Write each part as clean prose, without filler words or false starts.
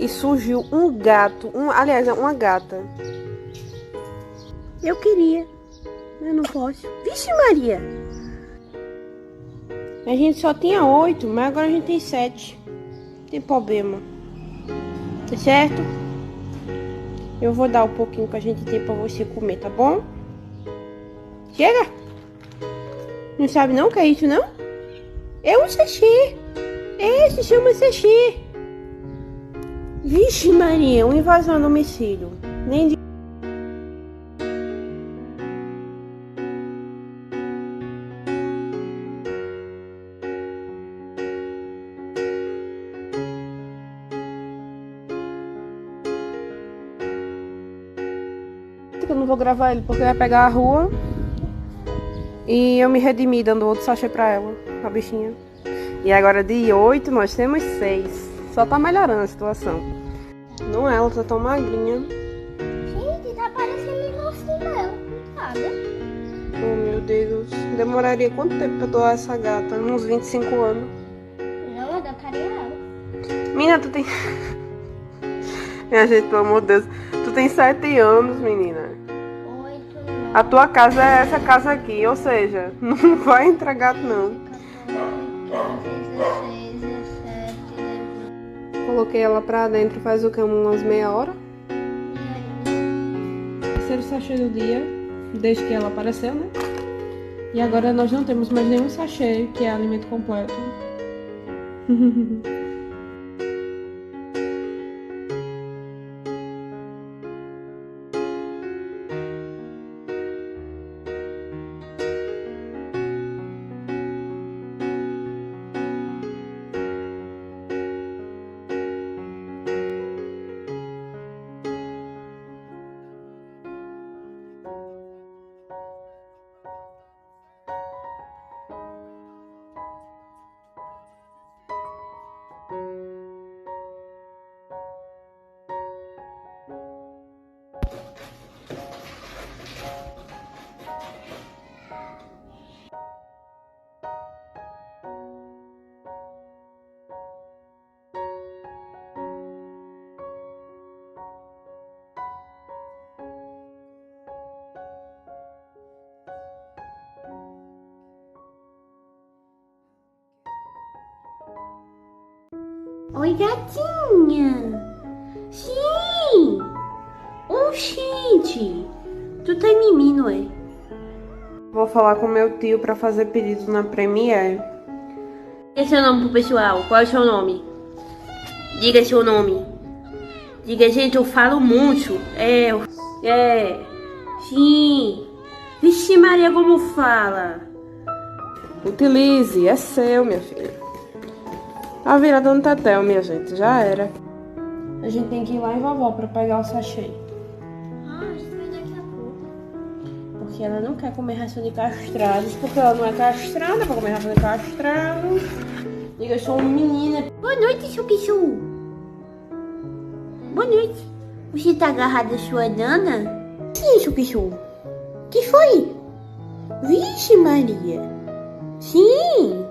e surgiu um gato, aliás, uma gata. Eu queria, mas não posso. Vixe Maria! A gente só tinha 8, mas agora a gente tem 7. Não tem problema. Tá certo? Eu vou dar um pouquinho que a gente tem pra você comer, tá bom? Chega! Não sabe não o que é isso, não? É um sachê. Se chama sachê. Vixe Maria, uma invasão no domicílio. Nem de... Eu não vou gravar ele porque vai pegar a rua. E eu me redimi dando outro sachê pra ela, a bichinha. E agora de 8 nós temos 6. Só tá melhorando a situação. Não é, ela tá tão magrinha. Gente, tá parecendo igualzinho meu. Nada. Oh meu Deus. Demoraria quanto tempo pra doar essa gata? Uns 25 anos. Não, eu adotaria ela. Menina, tu tem... Minha gente, pelo amor de Deus. Tu tem 7 anos, menina. 8, 9, A tua casa é essa casa aqui, ou seja, não vai entrar gato não. 14, 15, 16, 17, 18. Coloquei ela pra dentro faz o que? Umas meia hora? Terceiro sachê do dia, desde que ela apareceu, né? E agora nós não temos mais nenhum sachê que é alimento completo. Oi, gatinha. Sim. Gente. Tu tá em mim, não é? Vou falar com meu tio pra fazer pedido na Premiere. Diga seu nome pro pessoal. Qual é o seu nome? Diga seu nome. Diga, gente, eu falo muito. Sim. Vixe Maria, como fala? Utilize, é seu, minha filha. A virada no tetel, minha gente, já era. A gente tem que ir lá em vovó pra pegar o sachê. A gente vai daqui a pouco. Porque ela não quer comer ração de castrados, porque ela não é castrada pra comer ração de castrados. Diga, eu sou uma menina. Boa noite, Chupichu. Boa noite. Você tá agarrada à sua nana? Sim, Chupichu. Que foi? Vixe Maria. Sim.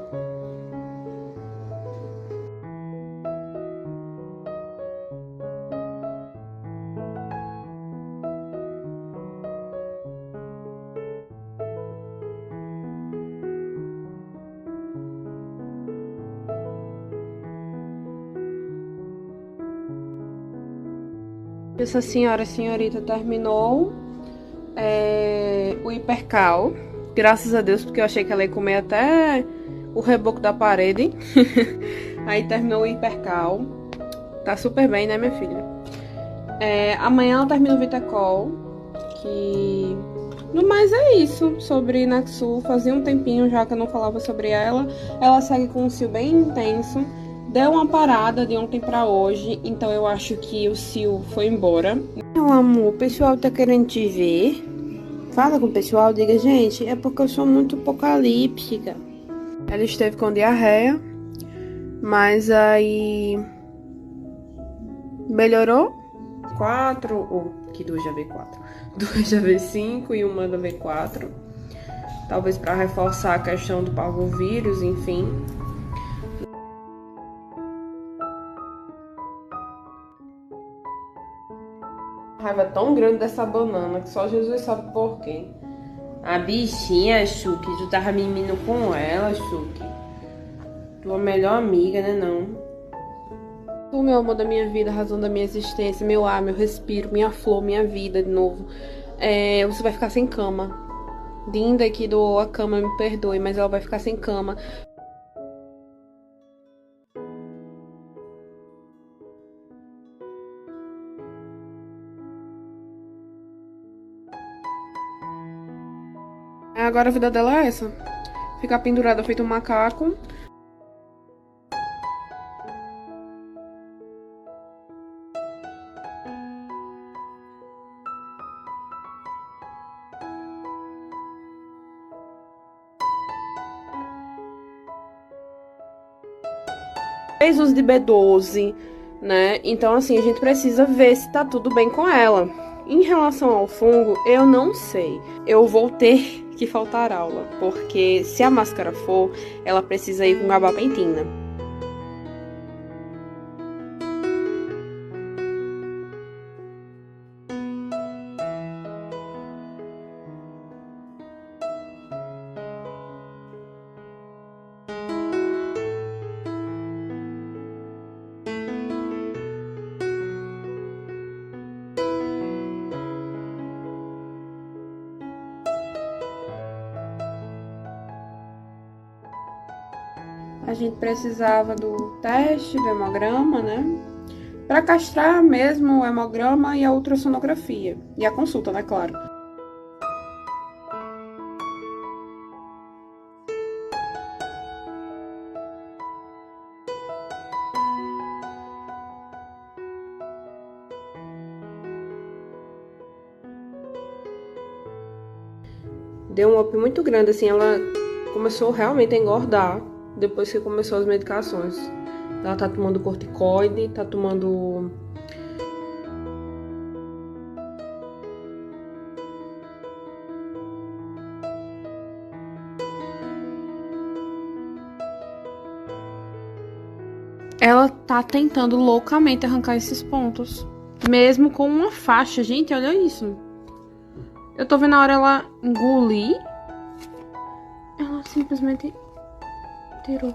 Essa senhorita terminou o hipercal. Graças a Deus, porque eu achei que ela ia comer até o reboco da parede. Aí terminou o hipercal. Tá super bem, né, minha filha? Amanhã ela termina o Vitacol. Que... No mais é isso sobre Natsu. Fazia um tempinho já que eu não falava sobre ela. Ela segue com um cio bem intenso. Deu uma parada de ontem pra hoje, então eu acho que o cio foi embora. Meu amor, o pessoal tá querendo te ver. Fala com o pessoal, diga, gente, é porque eu sou muito apocalíptica. Ela esteve com diarreia, mas aí melhorou. 4, ou que 2 já veio 4. 2 já veio 5 e uma já veio 4. Talvez pra reforçar a questão do parvovírus, enfim. Raiva tão grande dessa banana que só Jesus sabe por quê. A bichinha, Chucky, tu tava mimindo com ela, Chucky. Tua melhor amiga, né não? Tu, meu amor da minha vida, a razão da minha existência, meu ar, meu respiro, minha flor, minha vida de novo. Você vai ficar sem cama. Linda que doou a cama, me perdoe, mas ela vai ficar sem cama. Agora a vida dela é essa. Ficar pendurada feito um macaco. Fez uso de B12, né? Então, assim, a gente precisa ver se tá tudo bem com ela. Em relação ao fungo, eu não sei. Eu vou ter que faltar aula, porque se a máscara for, ela precisa ir com gabapentina. A gente precisava do teste do hemograma, né? Para castrar mesmo o hemograma e a ultrassonografia. E a consulta, né, claro. Deu um up muito grande, assim, ela começou realmente a engordar depois que começou as medicações. Ela tá tomando corticoide, tá tomando... Ela tá tentando loucamente arrancar esses pontos. Mesmo com uma faixa. Gente, olha isso. Eu tô vendo a hora ela engolir. Ela simplesmente tirou.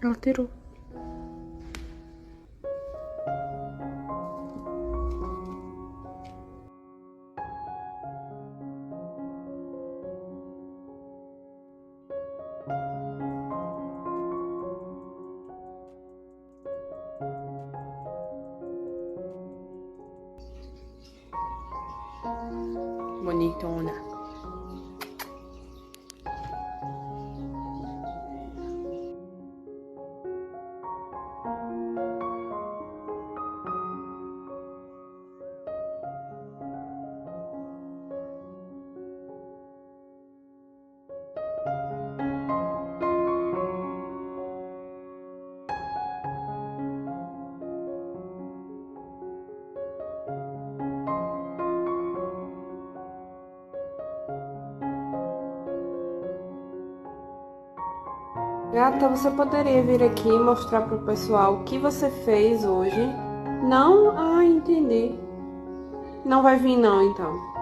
Ela tirou. Bonitona. Gata, você poderia vir aqui e mostrar pro pessoal o que você fez hoje? Não? Ah, entendi. Não vai vir não, então.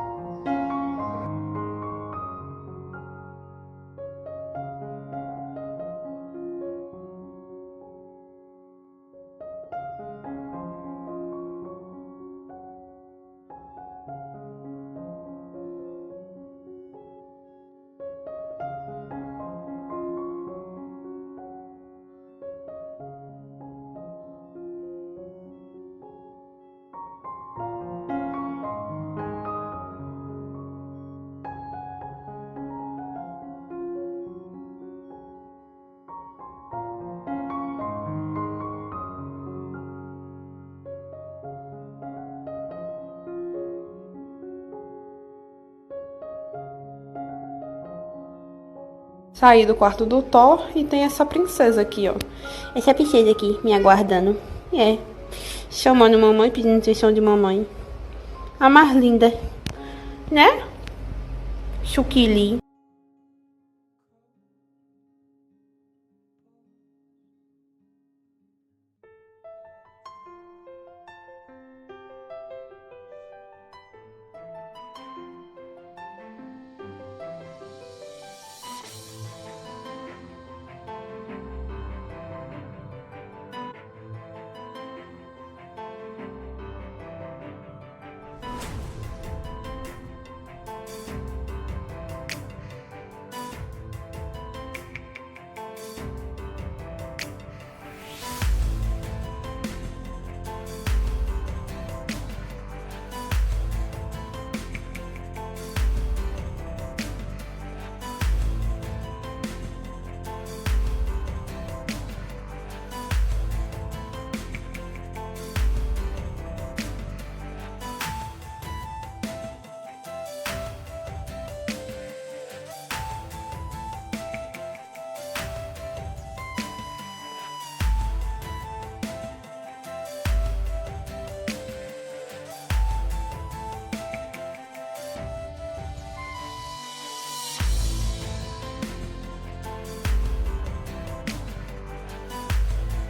Saí do quarto do Thor e tem essa princesa aqui, ó. Essa princesa aqui, me aguardando. Chamando mamãe, pedindo atenção de mamãe. A mais linda, né? Chuquili.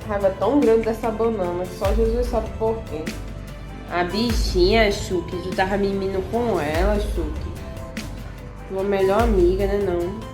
Raiva tão grande dessa banana que só Jesus sabe por quê. A bichinha, Chucky, tu tava mimindo com ela, Chucky. Tua melhor amiga, né não?